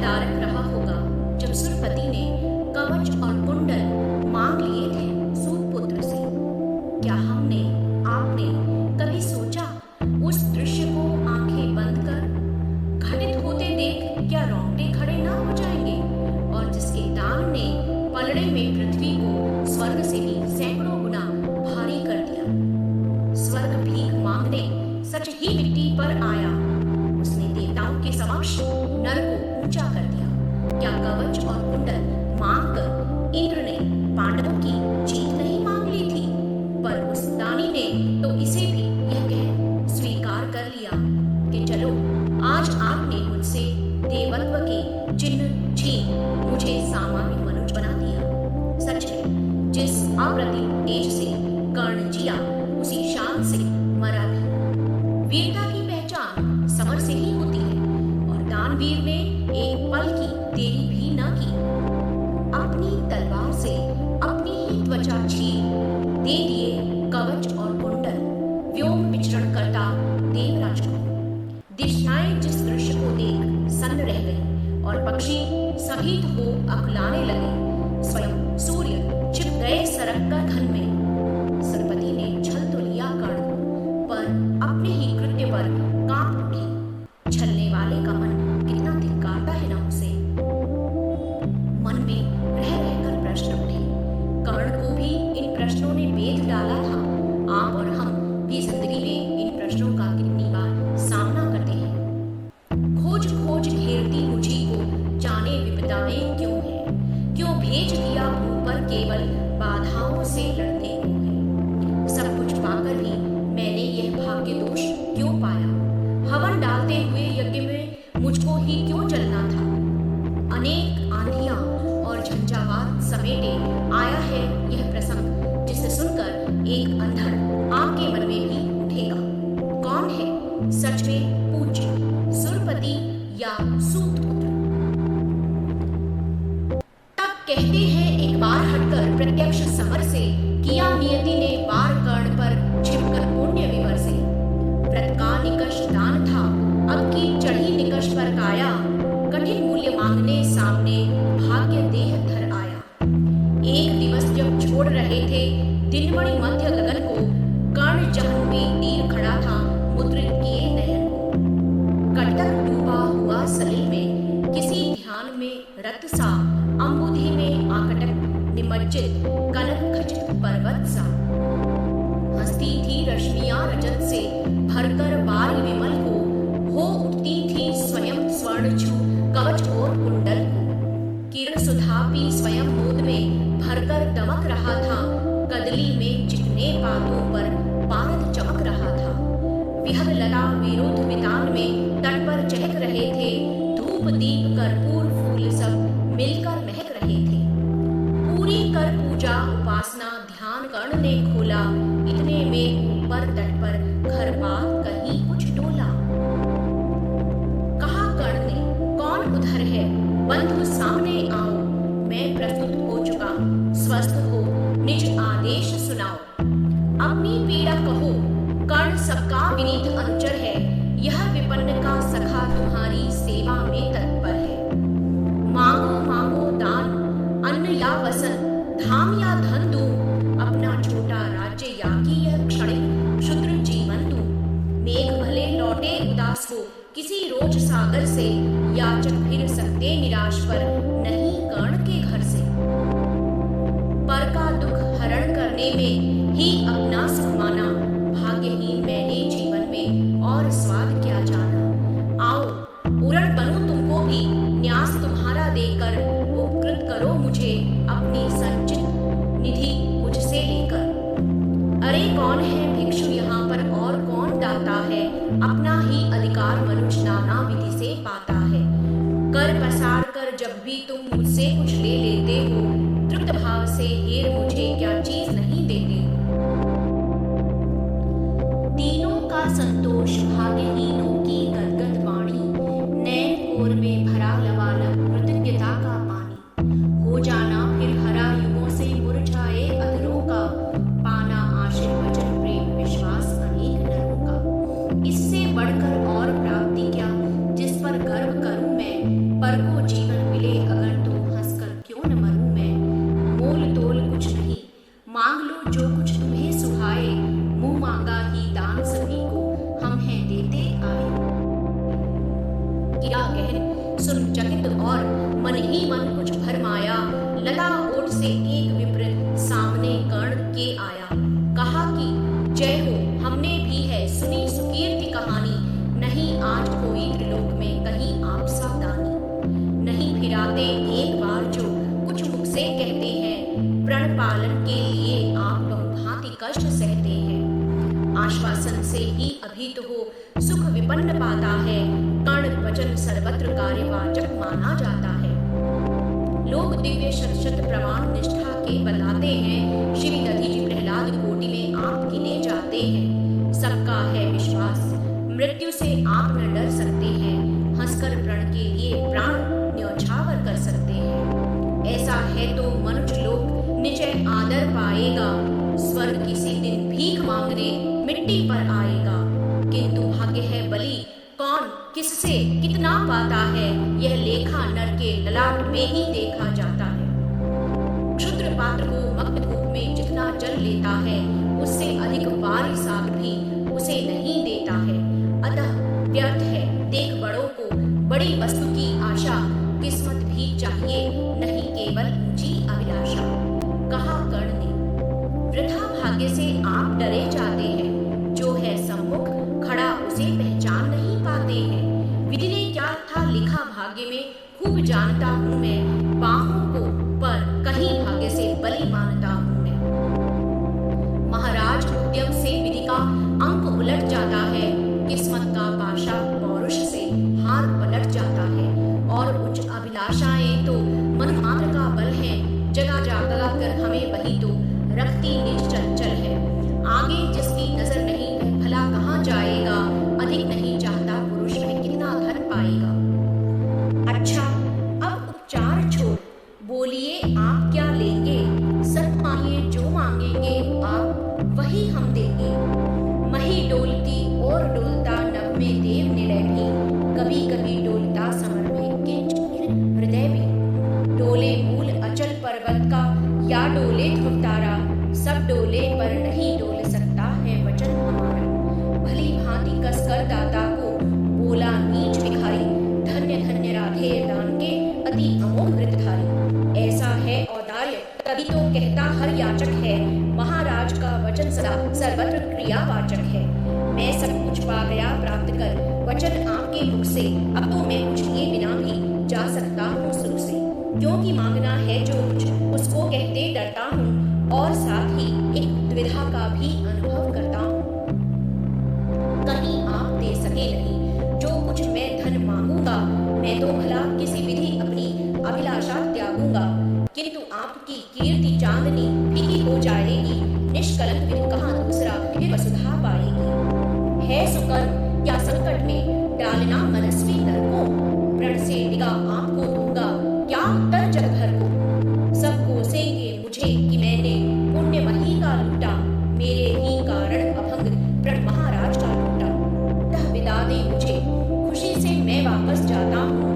हितधारक रहा होगा जब सुरपति ने कवच और कुंडल मांग लिए थे सूतपुत्र से। क्या हमने आपने कभी सोचा उस दृश्य को आंखें बंद कर घटित होते देख क्या रोंगटे खड़े ना हो जाएंगे, और जिसके दान ने पलड़े में पृथ्वी को स्वर्ग से भी सैकड़ों गुना भारी कर दिया। स्वर्ग भीख मांगने सच ही मिट्टी पर आया, उसने देवताओं के समक्ष नर को ऊंचा कर दिया। क्या कवच और कुंडल मांगकर इंद्र ने पांडवों की जीत नहीं मांग ली थी, पर उस दानी ने तो इसे भी यह कह स्वीकार कर लिया कि चलो आज आपने मुझसे देवत्व के चिन्ह छीन मुझे सामान्य मनुष्य बना दिया। सच है, जिस अप्रतिम तेज से कर्ण जिया उसी शान से मरा भी। वीरता की पहचान समर से ही होती है, और दानवीर ने एक पल की देरी भी न की। अपनी तलवार से अपनी ही त्वचा छीन दे दिए कवच और कुंडल व्योम विचरण करता देवराज को। दिशाएं जिस दृश्य को देख सन्न रह गई और पक्षी सभीत हो अकुलाने लगे। स्वयं सूर्य छिप गए सरक कर घन में। सुरपति ने छल तो लिया कर्ण को, पर अपने ही कृत्य पर कांप उठी। छलने वाले का मन कितना धिक्कारता है ना उसे। मन में रह रहकर प्रश्न उठे। कर्ण को भी इन प्रश्नों ने बेध डाला था। आप और हम भी जिंदगी में इन प्रश्नों का कितनी बार सामना करते हैं। खोज खोज घेरती मुझी को जाने विपदाएं क्यों है, क्यों भेज दिया मुंह पर केवल बाधाओं से लड़ने को है। सब कुछ पाकर भी मैंने यह भाग्य दोष क्यों पाया। हवन डालते हुए यज्ञ में मुझको ही क्यों जलना था। अनेक आंधियां और झंझावात समेटे आया है यह प्रसंग, जिसे सुनकर एक अंधड़ आपके मन में भी उठेगा। कौन है सच में पूज्य, सुरपति या सूतपुत्र? तब कहते हैं एक बार हटकर प्रत्यक्ष समर से किया नियति ने वार कर्ण पर छिपकर पुण्य विवर से। व्रत का निकष दान था, अब की चढ़ी निकष पर काया। कठिन मूल्य मांगने सामने भाग्य देह धर आया। एक दिवस जब छोड़ रहे थे दिनमणि मध्य गगन को, कर्ण जहन में तीर खड़ा था मुद्रित किए नयन को। कटक डूबा हुआ सलिल में किसी ध्यान में रत सा, अंबुधि में आकटक निमज्जित कनक खचित पर्वत सा। हंसती थी रश्मियां रजत से भरकर बाल विमल को, हो उठती थी स्वयं स्वर्णचू कवच और कुंडल को। किरण सुधा पी स्वयं मोद में भरकर दमक रहा था, कदली में चिकने पातों पर पारद चमक रहा था। विहग लला विरुद्ध वितान में तट पर चहक रहे थे, धूप दीप कर्पूर फूल सब मिलकर महक रहे थे। पूरी कर पूजा उपासना ध्यान कर्ण ने खोला, इतने में ऊपर तट पर घर बात कहीं कुछ डोला। कहा कर्ण ने, कौन उधर है, बंधु सामने आओ। मैं प्रस्तुत हो चुका, स्वस्थ हो निज आदेश सुनाओ। अपनी पीड़ा कहो, कर्ण सबका विनीत अनुचर है। यह विपन्न का सखा तुम्हारी सेवा में तत्पर है। मांगो मांगो दान, अन्न या वसन, धाम या धन दूं। अपना छोटा राज्य या की यह क्षणिक क्षुद्र जीवन दूं। मेघ भले लौटे उदास हो किसी रोज सागर से, याचक फिर सकते निराश पर नहीं कर्ण के घर से। पर का दुख हरण करने में ही अपना सुख माना, भाग्यहीन मैंने जीवन में और स्वाद क्या जाना। आओ उरण बनूं तुमको भी, न्यास तुम्हारा देकर उपकृत करो मुझे अपनी संचित निधि मुझसे लेकर। अरे कौन है भिक्षु यहाँ पर और कौन दाता है, अपना ही अधिकार मनुष्य नाना विधि से पाता है। कर पसार कर जब भी तुम मुझसे कुछ ले लेते हो, तृप्त भाव से हेर मुझे क्या चीज नहीं देते हो। तीनों का संतोष भाग्यहीनों की गदगद वाणी, नैन कोर में भरा लबालब कृतज्ञता का पानी। हो जाना फिर हरा युगों से मुरझाए अधरों का, पाना आशिर वचन प्रेम विश्वास अनेक नरों का। इससे बढ़कर और प्राप्ति क्या मांग लो जो कुछ तुम्हें सुहाए, मुंह मांगा ही दान सभी को हम हैं देते आए। किया गहन सुन चकित और मन ही मन कुछ भरमाया, लता ओट से एक विप्र सामने कर्ण के आया। कहा कि जय हो, हमने भी है सुनी सुकीर्ति कहानी, नहीं आज कोई त्रिलोक में कहीं आप सावधानी। नहीं फिराते एक बार जो कुछ मुख से कहते हैं, प्रण पालन के लिए आप बहुभांति कष्ट सहते हैं। आश्वासन से ही अभी तो हो सुख विपन्न पाता है, कर्ण वचन सर्वत्र कार्यवाचक माना जाता है। लोग दिव्य शत शत प्रमाण निष्ठा के बताते हैं, श्री दधि जी प्रहलाद कोटि में आप गिने जाते हैं। सबका है विश्वास मृत्यु से आप न डर सकते हैं, हंसकर प्रण के लिए प्राण न्यौछावर कर सकते हैं। ऐसा है तो मनुष्य लोग निश्चय आदर पाएगा, स्वर्ग किसी दिन भीख मांगने मिट्टी पर आएगा। किंतु भाग्य है बलि कौन किससे कितना पाता है, यह लेखा नर के ललाट में ही देखा जाता है। क्षुद्र पात्र को मग्न धूप में जितना जल लेता है, उससे अधिक बारी साग भी उसे नहीं देता है। अतः व्यर्थ है देख बड़ों को बड़ी वस्तु की आशा, किस्मत भी चाहिए नहीं केवल ऊंची अभिलाषा। कहा कर्ण ने वृथा भाग्य से आप डरे जाते हैं, जो है सम्मुख खड़ा उसे पहचान नहीं पाते हैं। विधि ने क्या था लिखा भाग्य में खूब जानता हूँ मैं, बाहों को पर कहीं भाग्य से बलि मानता हूँ मैं। महाराज उद्यम से विधि का अंक उलट जाता है, किस्मत का पाशा पौरुष से हार पलट जाता है। और उच्च अभिलाषाएं तो मन मात्र का बल है, जगा जागा कर हमें वही तो रखती निज चंचल है। आगे जिसकी नजर नहीं वह भला कहाँ जाएगा, अधिक नहीं चाहता पुरुष में कितना धन पाएगा। अच्छा अब उपचार छोड़ बोलिए आप क्या लेंगे, सत मांगिए जो मांगेंगे आप वही हम देंगे। मही डोलती और डोलता नभ में देव निलय भी, कभी कभी डोलता समर में किंच हृदय भी। डोले मूल अचल पर्वत का या डोले ध्रुव तारा, सब डोले पर नहीं डोल सकता है वचन हमारा। भली भांति कसकर दाता को बोला नीच भिखारी, धन्य धन्य राधे दान के अति अमोघ व्रतधारी। ऐसा है औदार्य तभी तो कहता हर याचक है, महाराज का वचन सदा सर्वत्र क्रियावाचक है। मैं सब कुछ पा गया प्राप्त कर वचन आपके मुख से, अब तो मैं कुछ लिए बिना भी जा सकता हूँ सुख से। क्योंकि मांगना है जो कुछ उसको कहते डरता हूँ, और साथ ही एक द्विधा का भी अनुभव करता हूँ। कहीं आप दे सके नहीं जो कुछ मैं धन मांगूंगा, मैं तो भला किसी विधि अपनी अभिलाषा त्यागूंगा। किंतु आपकी कीर्ति चांदनी फीकी हो जाएगी, निष्कलंक विधि कहाँ दूसरा फिर वसुधा पाएगी। है सुकर्म या संकट में डालना मनस्वी नर को, प्रण से डिगा आपको दूंगा क्या उत्तर जग भर को। सब कोसेंगे मुझे कि मैंने पुण्य मही का लूटा, मेरे ही कारण अभंग प्रण महाराज का लूटा। तह विदा दे मुझे खुशी से मैं वापस जाता हूँ,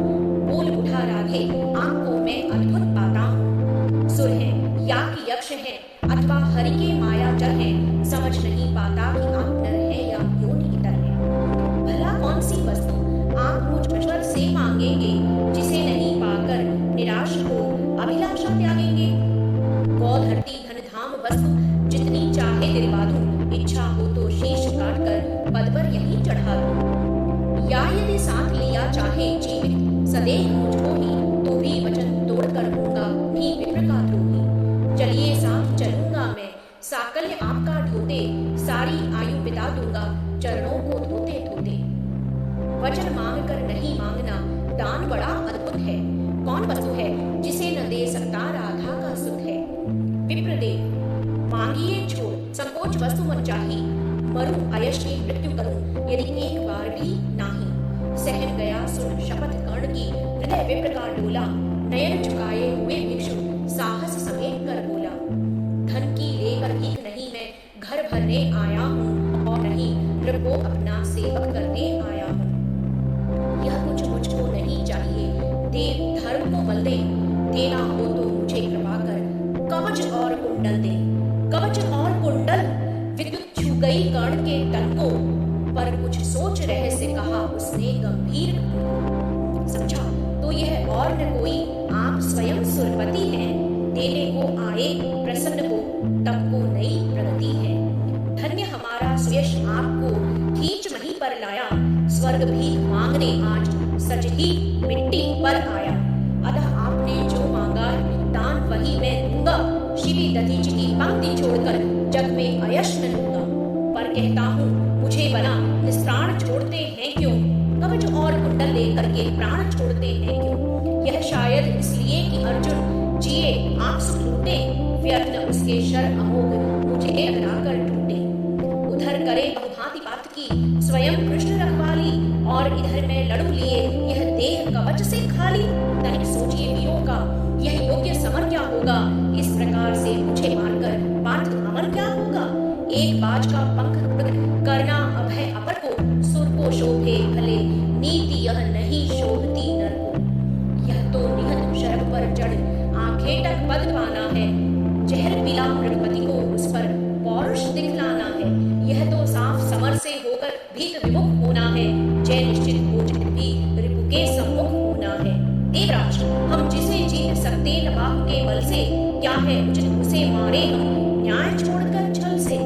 बोल उठा राधे आपको मैं अद्भुत पाता हूँ। सुर है या कि यक्ष है अथवा हरि के माया जल है, समझ नहीं पाता कि आप नर है या योनि इतर है। भला कौन सी वस्तु आप मुझ ईश्वर से मांगेंगे, जिसे नहीं पाकर निराश हो अभिलाषा त्यागेंगे। गौ धरती धन धाम वस्तु जितनी चाहे दिलवा दूं, इच्छा हो तो शीश काट कर पद पर यही चढ़ा दूं। या यदि साथ लिया चाहे जीवित सदैव मुझको ही, तो भी वचन तोड़ कर दूंगा भी विप्र का द्रोही। चलिए साथ चलूंगा मैं, साकल्य आपका ढोते, सारी आयु बिता दूंगा चरणों को धोते धोते। वचन मांग कर नहीं मांगना दान बड़ा अद्भुत है, कौन वस्तु है जिसे न दे सकता राधा का सुख है। विप्रदेव मांगिए छोड़ संकोच वस्तु मन चाही, मरूं अयश्वी मृत्यु करूं यदि एक बार भी नाही। सहन गया सुन शपथ कर्ण की, हृदय विप्र का डोला, नयन झुकाए हुए भिक्षु साहस समेत कर बोला। धन की लेकर भीख नहीं मैं घर भरने आया हूँ, और नहीं नृप को अपना सेवक करने आया हूँ। यह कुछ मुझको नहीं चाहिए, देव धर्म को बल दे, देना हो तो मुझे कृपा कर कवच और कुंडल दे। स्वर्ग भीख मांगने आज सच ही मिट्टी पर आया। अतः आपने जो मांगा दान वही मैं दूंगा। शिवी दधीच की पंक्ति छोड़कर जग में अयश न लूंगा। पर कहता हूँ मुझे बना निस्त्राण छोड़ते हैं क्यों? कवच और कुंडल लेकर के प्राण छोड़ते हैं क्यों? यह शायद इसलिए कि अर्जुन जिए आप सुख लूटे, व्यर्थ उसके शर अमोघ मुझे अगराकर टूटे। उधर करे बहुभांति बात की स्वयं कृष्ण रखवाली, और इधर मैं लड़ू लिए यह देह कवच से खाली। तनिक सोचिए वीरों का यह योग्य समर क्या होगा? इस प्रकार से मुझे मारकर पार्थ अमर क्या होगा? एक बाज का पंख करना अभय अपर को, सुर को शोभे भले नीति यह नहीं शोभती नर को। यह तो निहत शरभ पर चढ़ आंखें तक पद पाना है, जहर पिला मृगपति को उस पर पौरुष दिखलाना है। यह तो साफ समर से होकर भीत विमुख होना है, जय निश्चित हो भी रिपु के सम्मुख होना है। देवराज हम जिसे जीत सकते न बाहु के बल से, क्या है उचित उसे मारे हम न्याय छोड़कर छल से।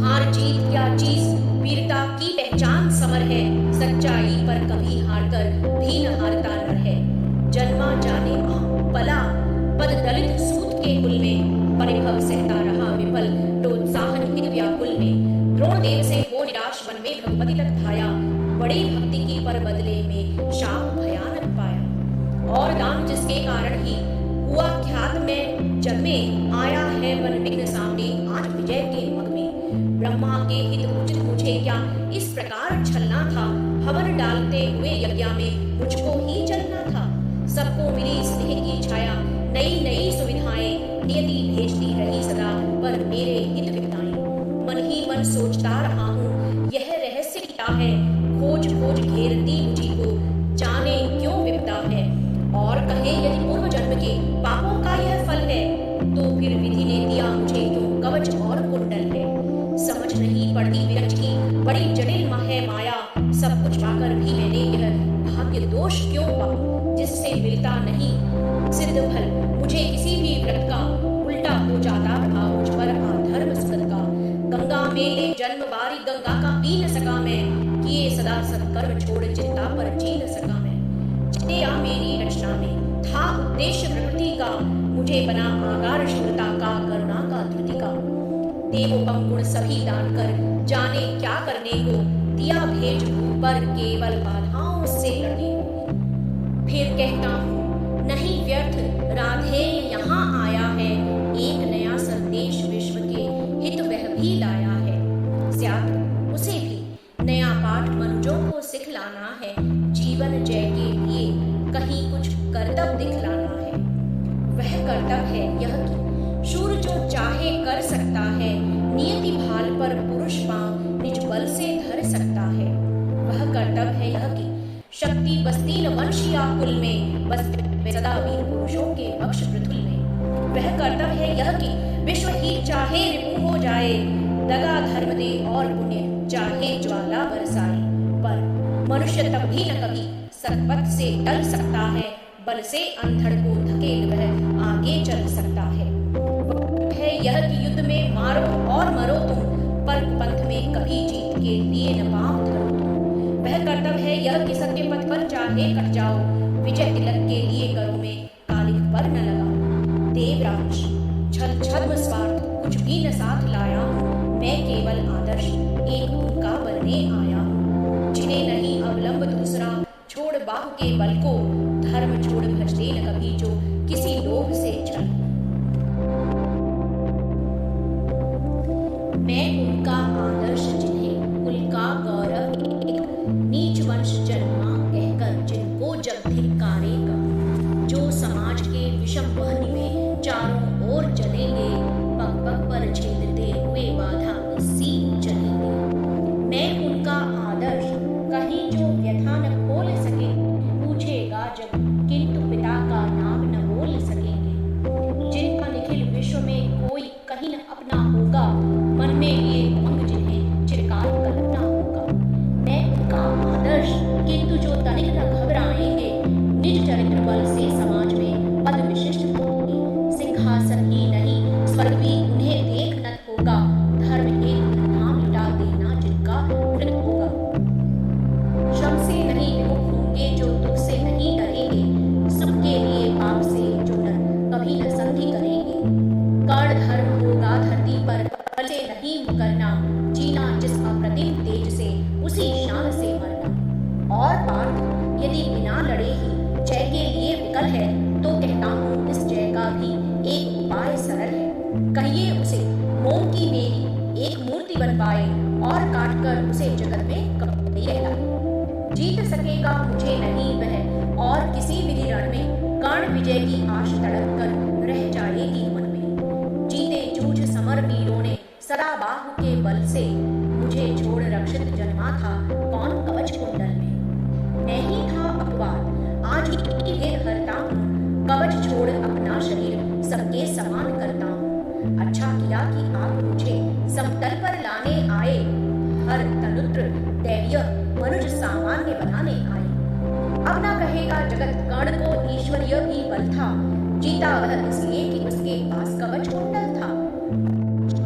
हार जीत क्या चीज वीरता की पहचान समर है, सच्चाई पर कभी हारकर भी न हारता नर है। जन्मा जाने पला पद दलित सूत के कुल में, परिभव सहता रहा विफल प्रोत्साहन हित व्याकुल में। द्रोण देव से हो निराश वन में भगवती तक धाया, बड़ी भक्ति की पर बदले में शाप भयानक पाया। और दान जिसके कारण ही हुआ ख्यात में जग में, आया है वन विघ्न सामने आज विजय के मग में। ब्रह्मा के हित उचित मुझे क्या इस प्रकार छलना था, हवन डालते हुए यज्ञ में मुझको ही जलना था। सबको मिली स्नेह की छाया, नई नई सुविधाएं नियति भेजती रही सदा, पर मेरे हित विपदाएं। मन ही मन सोचता रहा हूँ यह रहस्य क्या है, खोज खोज घेरती मुझी को जाने क्यों विपदा है। और कहे यदि पूर्व जन्म के पापों का यह फल है, तो फिर विधि ने दिया मुझे क्यों कवच और कुंडल है। समझ नहीं पड़ती विरज की बड़ी जटिल है माया, सब कुछ पाकर भी मैंने यह भाग्य दोष क्यों पाया, जिससे मिलता नहीं सिद्ध फल मुझे किसी भी व्रत का। उल्टा हो जाता रहा मुझ पर अधर्म सुगत का। गंगा में ले जन्म बारी गंगा का पी न सका मैं, किए सदा सत्कर्म छोड़ चिंता पर जी न सका मैं। चित्या मेरी रचना में था उद्देश्य प्रकृति का, मुझे बना आकार शूरता का करुणा का धृति का। देवोपम गुण सभी दान कर जाने क्या करने को, दिया भेज ऊपर केवल बाधाओं से लड़ने को। फिर कहता हूँ नहीं व्यर्थ राधे यहाँ आया है, एक नया संदेश विश्व के हित वह भी लाया है। स्यात् उसे भी नया पाठ मनुजों को सिखलाना है, जीवन जय के लिए कहीं कुछ कर्तव्य दिखलाना है। वह कर्तव्य है यह कि शूर जो चाहे कर सकता है, नियति भाल पर पुरुष पांव निज बल से धर सकता है। वह कर्तव्य है यह कि शक्ति बस्ती न वंशिया कुल में, बस सदा वीर पुरुषों के वक्ष पृथुल में। वह कर्तव्य है यह कि विश्व ही चाहे रिपु हो जाए, दगा धर्म दे और पुण्य चाहे ज्वाला बरसाए, पर मनुष्य तब भी न कभी सत्पथ से टल सकता है, बल से अंधड़ को धकेल वह आगे चल सकता है। है यह कि युद्ध में मारो और मरो तुम, पर पंथ में कभी जीत के लिए न पांव धरो तुम। वह कर्तव्य है यह कि सत्य पथ पर चाहे कट जाओ, विजय तिलक के लिए करो में कालिक पर न लगाओ। देवराज छल छद्म स्वार्थ कुछ भी न साथ लाया हूँ, मैं केवल आदर्श एक उनका बनने आया हूँ। जिन्हें नहीं अवलंब दूसरा छोड़ बाहु के बल को, धर्म छोड़ भजते न कभी जो किसी लोभ से छल। मैं उनका आदर्श जिन्हें कुल का गौरव एक नीच वंश जन्मा कहकर जिनको जग धिक्कारेगा, जो समाज के विषम वहनी में चारों ओर चलेंगे, पग पग पर छेदते हुए बाधा सीन चलेंगे। मैं उनका आदर्श कहीं जो व्यथा न खोल सके, पूछेगा जब किंतु पिता का नाम न बोल सकेंगे। जिनका निखिल विश्व में कोई कहीं न अपना होगा, मन में लिए उमंग जिन्हें चिरकाल कल्पना होगा। करना, जीना जिस अप्रतिम तेज से, उसी शान से मरना। और पार्थ यदि बिना लड़े ही जय के लिए विकल है, तो कहता हूँ इस जय का भी एक उपाय सरल है। कहिए उसे मोम की मेरी एक मूर्ति बनवाए और काटकर उसे जगत में कभी कहलाए। जीत सकेगा मुझे नहीं वह, और किसी विधि रण में कर्ण विजय की आश तड़प कर रह जाएगी मन में। जीते जूझ समर वीरों ने सदा बाहु के बल से, मुझे छोड़ रक्षित जन्मा था कौन कवच कुंडल में। मैं ही था अपवाद आज ही भेद हरता हूँ, कवच छोड़ अपना शरीर सबके समान करता हूँ। अच्छा किया कि आप मुझे समतल पर लाने आए, हर तनुत्र दैवीय मनुज सामान्य बनाने आए। अब ना कहेगा जगत कर्ण को ईश्वरीय भी बल था, जीता वह इसलिए कि उसके पास कवच कुंडल था।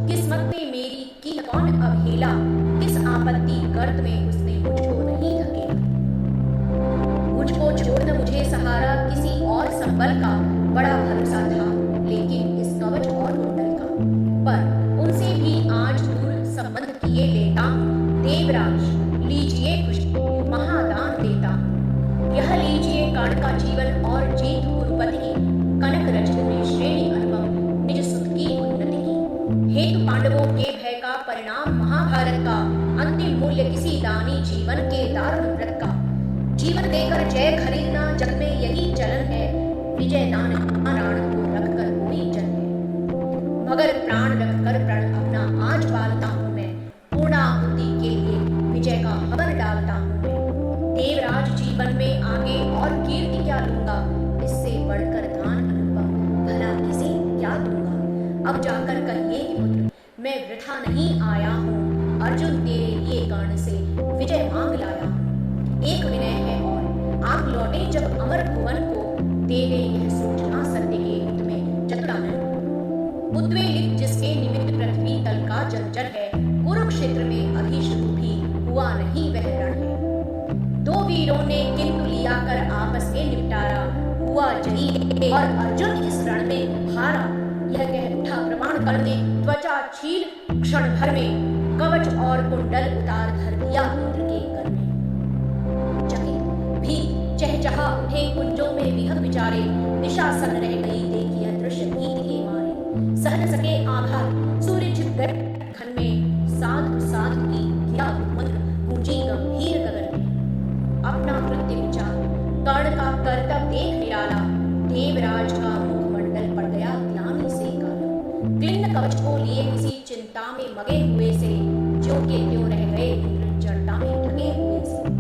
किस्मत में मेरी की कौन अवहेला, किस आपत्ति गर्त में उसने मुझको नहीं धकेला। मुझको छोड़ मुझे सहारा किसी और संबल का बड़ा भरोसा था, लेकिन इस कवच और कुंडल का। पर उनसे भी आज दूर संबंध किए लेता हूँ। देवराज लीजिए खुशी महादान देता हूँ। यह लीजिए कर्ण का जीवन और जीत कुरुपति की, कनक रचित में श्रेणी अनुपम निज सुत की उन्नति की। हेतु पांडवों के भय का परिणाम महाभारत का, अंतिम मूल्य किसी दानी जीवन के दारुण व्रत का। जीवन देकर जय खरीदना जग में यही चलन है, विजय दान प्राण को रखकर कोई जन है। मगर प्राण रखकर प्रण अपना आज पालता हूँ मैं, पूर्णाहुति के लिए विजय का हवन डालता हूँ मैं। देवराज जीवन में आगे और कीर्ति क्या लूंगा, इससे बढ़कर दान अनुपम भला किसे क्या दूंगा। अब जाकर कहिए कि पुत्र मैं वृथा नहीं आया हूँ, अर्जुन तेरे लिए कर्ण से विजय मांग लाया हूँ। एक विनय है और आप लौटे जब अमर भुवन को, देवे यह सूचना सत्य के हित में चतुरानन। उद्वेलित जिसके निमित्त पृथ्वी तल का जर्जर है, कुरुक्षेत्र में अभी शुरू भी हुआ नहीं वह रण है। दो वीरों ने किंतु लिया कर आपस में निपटारा, हुआ जयी और अर्जुन इस रण में हारा। यह कह उठा प्रमाण करने, त्वचा छील क्षण भर में, कवच और कुंडल उतार धर दिया इंद्र के कर में। भी चहचहा उठे कुंजों में विहग विचारे, दिशा सन रह गई देखिए दृश्य भीति के मारे। सह न सके आघात सूर्य छिप गए खन में, साधु साधु की किया मंत्र गूंजी गंभीर गगन में। अपना कृत्य विचार कर्ण का कर्तव्य देख निराला, देवराज का मुखमंडल पड़ गया ग्लानि से काला। क्लिन्न कवच को लिए किसी चिंता में मगे हुए से, ज्यों के त्यों रह गए इंद्र जड़ता में ढके हुए से।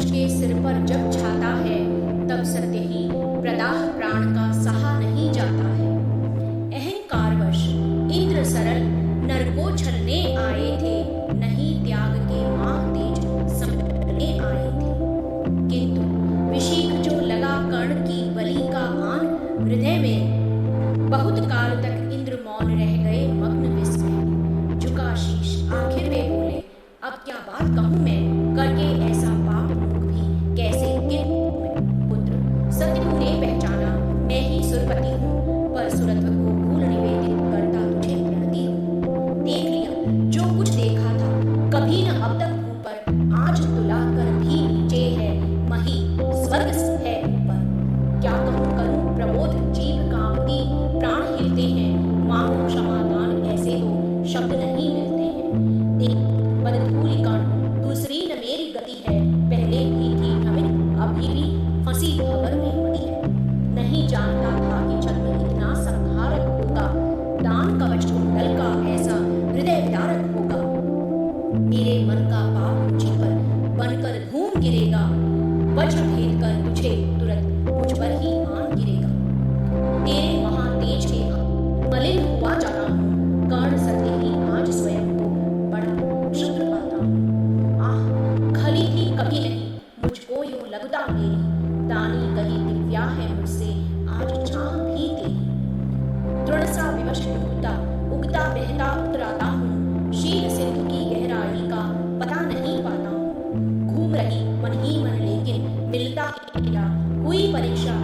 के सिर पर जब छाता है, तब सत्य ही प्रदाह प्राण का सहा नहीं जाता है। अहंकारवश इंद्र सरल नर को छलने आए थे, नहीं त्याग के माह तेज समझने आए थे। किंतु विशीख जो लगा कर्ण की बलि का आन हृदय में, बहुत काल तक इंद्र मौन रह गए मग्न विस्मय। झुका शीश आखिर में बोले, अब क्या बात कहूँ मैं, करके ऐसा पाप कैसे गिर पुत्र। सत्य तूने पहचाना मैं ही सुरपति हूँ, पर सुरत्व को भूल निवेदित करता तुझे प्रणति हूँ। देख लिया जो कुछ देखा था, कभी न अब तक ऊपर, आज तुला कर भी नीचे है, मही स्वर्ग है ऊपर। क्या कहूँ करूँ प्रबोध जीव कांपती प्राण हिलते हैं, मांगो क्षमादान ऐसे तो शब्द नहीं मिलते हैं। देख बदधूलि कर्ण दूसरी न मेरी गति है, पहले भी थी भ्रमित अभी भी फंसी खबर में पड़ी है। नहीं जानता था कि छद्म इतना संहारक होगा, दान कवच कुंडल का ऐसा हृदय विदारक होगा। मेरे मन का पाप मुझ पर बनकर धूम गिरेगा, वज्र भेद कर तुझे तुरंत मुझ पर ही आन गिरेगा। तेरे महातेज के मलिन हुआ जाता हूँ, कर्ण सत्य ही आज स्वयं को बड़ा क्षुद्र पाता हूँ। आह खली थी कभी नहीं मुझको यूं लगता मेरी, दानी कही दिव्या है मुझसे आज छां भी तेरी। दृढ़ सा विवश डूबता उगता बहता उतराता हूँ, शील सिंधु की गहराई का पता नहीं पाता हूँ। घूम रही मन ही मन लेकिन मिलता हुई परीक्षा,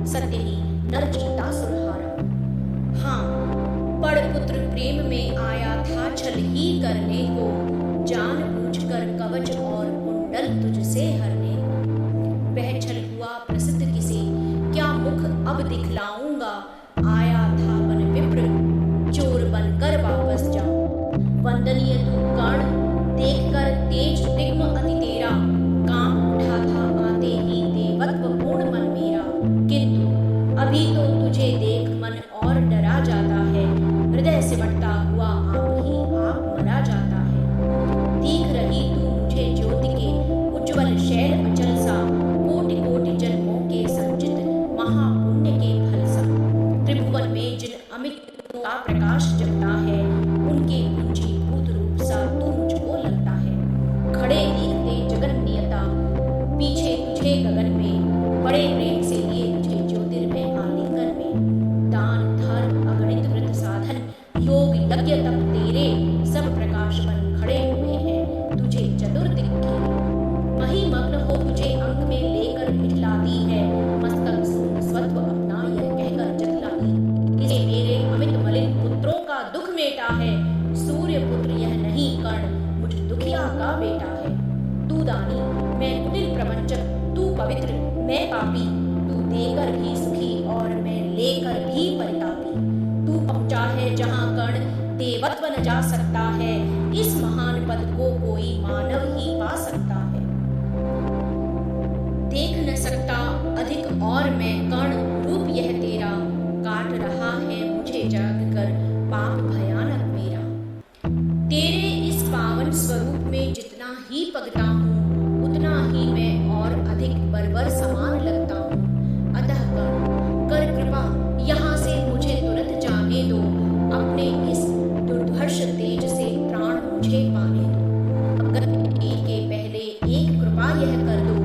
सत्य ही नर जीता सुरहारा। हाँ प्रेम में आया था छल ही करने को, जानबूझकर कवच और कुंडल तुझसे हरने को। वह छल हुआ प्रसिद्ध किसे, क्या मुख अब दिखलाऊंगा, आया था वन विप्र चोर बनकर वापस जाऊं। वंदनीय तू कर्ण, देखकर तेज दिग्म अति तेरा, कांप उठा था आते ही देवत्व पूर्ण मन मेरा। किंतु अभी तो तुझे देख मन और डरा जाता है, हृदय सिमटता हुआ आप ही आप मरा जाता है। दिख रही तू मुझे ज्योति के उज्ज्वल शैल अचल सा, कोटि कोटि जन्मों के संचित महापुण्य के फल सा। त्रिभुवन में जिन अमित का प्रकाश जगता है, उनके पूंजीभूत रूप सा तू मुझको लगता है। खड़े देखते जगन नियता, पीछे तुझे गगन में, बड़े प्रेम से लिए तुझे ज्योतिर्मय आलिंगन में। दान धर्म अगणित व्रत साधन, योग यज्ञ तप तेरे, सब प्रकाश बन खड़े हुए हैं तुझे चतुर्दिक घेरे। वही मग्न हो तुझे अंक में लेकर मिथिलाती है, मस्तक सूंड स्वत्व अपना यह कहकर जतलाती। इसे मेरे अमित मलिन पुत्रों का दुख मेटा है, सूर्य पुत्र यह नहीं कर्ण मुझ दुखिया का बेटा है। तू दानी मैं कुटिल प्रपंचक, तू पवित्र मैं पापी, तू देकर भी सुखी और मैं लेकर भी परितापी। तू पहुंचा है जहां कर्ण देवत्व न जा सकता है, इस महान पद को कोई मानव ही पा सकता है। देख न सकता अधिक और मैं कर्ण रूप यह तेरा, काट रहा है मुझे जाग कर पाप भयानक मेरा। तेरे इस पावन स्वरूप में जितना ही पगता हूँ, उतना ही मैं और अधिक बर्बर समान लगता हूँ। अतः कर कृपा यहाँ से मुझे तुरंत जाने दो, अपने इस दुर्धर्ष तेज से प्राण मुझे पाने दो। अगर एक के पहले एक कृपा यह कर दो,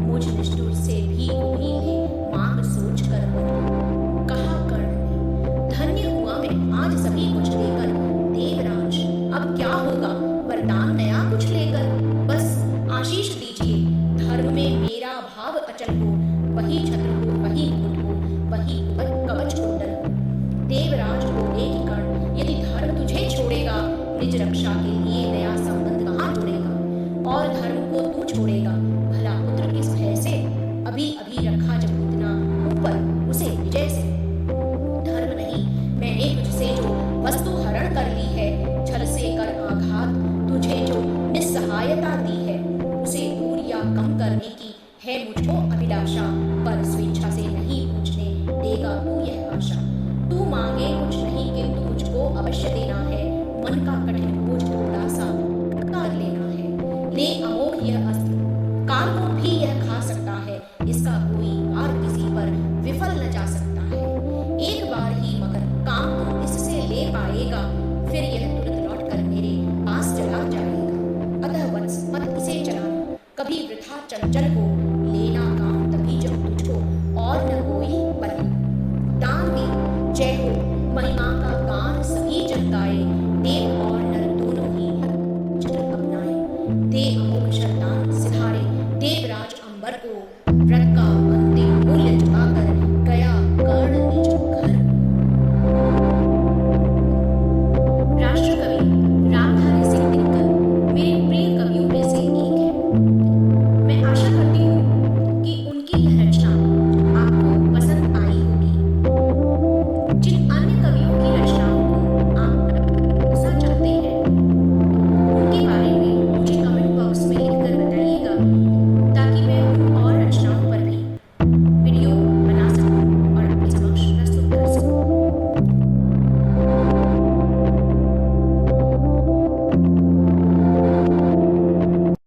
मुझ निष्ठुर से भी कोई ले मांग सोच कर मरो। कहा कर्ण ने, धन्य हुआ मैं आज सभी कुछ लेकर, देवराज अब क्या होगा वरदान नया कुछ लेकर। बस आशीष दीजिए, धर्म में मेरा भाव अचल हो, वही छत्र हो वही मुकुट हो, वही कवच कुंडल हो। देवराज बोले कि कर्ण, यदि धर्म तुझे छोड़ेगा, निज रक्षा के लिए नया संबंध कहाँ जोड़ेगा, और धर्म को तू छोड़ेगा भला पुत्र किस भय से, अभी अभी रखा जब इतना ऊपर उसे विजय से। धर्म नहीं मैंने तुझसे जो वस्तु हरण कर ली है, छल से कर आघात तुझे जो निस्सहायता दी है, उसे दूर या कम करने की है मुझको अभिलाषा, पर स्वेच्छा से नहीं पूछने देगा तू यह आशा। तू मांगे कुछ नहीं किंतु मुझको अवश्य देना है, मन का कठिन बोझ थोड़ा सा कर लेना है। ले अमोघ यह अस्त्र, काल को भी यह खा सकता है, इसका कोई और किसी पर विफल न जा सकता है। एक बार ही मगर काम तो इससे ले पाएगा, फिर यह तुरंत लौट कर मेरे पास चला जाएगा। अतः वत्स मत इसे चलाना कभी वृथा चंचल को, लेना काम तभी जब तुझको और न कोई बने। दान दे जय हो महिमा का गान सभी जन गाए, देव और नर दोनों ही चित्र अपनाए। दे अमोघ शरदान सिधारे, देवराज अंबर को व्रत का अंतिम मूल्य चुकाकर गया कर्ण निज घर। राष्ट्र कवि रामधारी सिंह दिनकर मेरे प्रिय कवियों में से एक है। मैं आशा करती हूँ कि उनकी यह रचना आपको पसंद आई होगी। जिन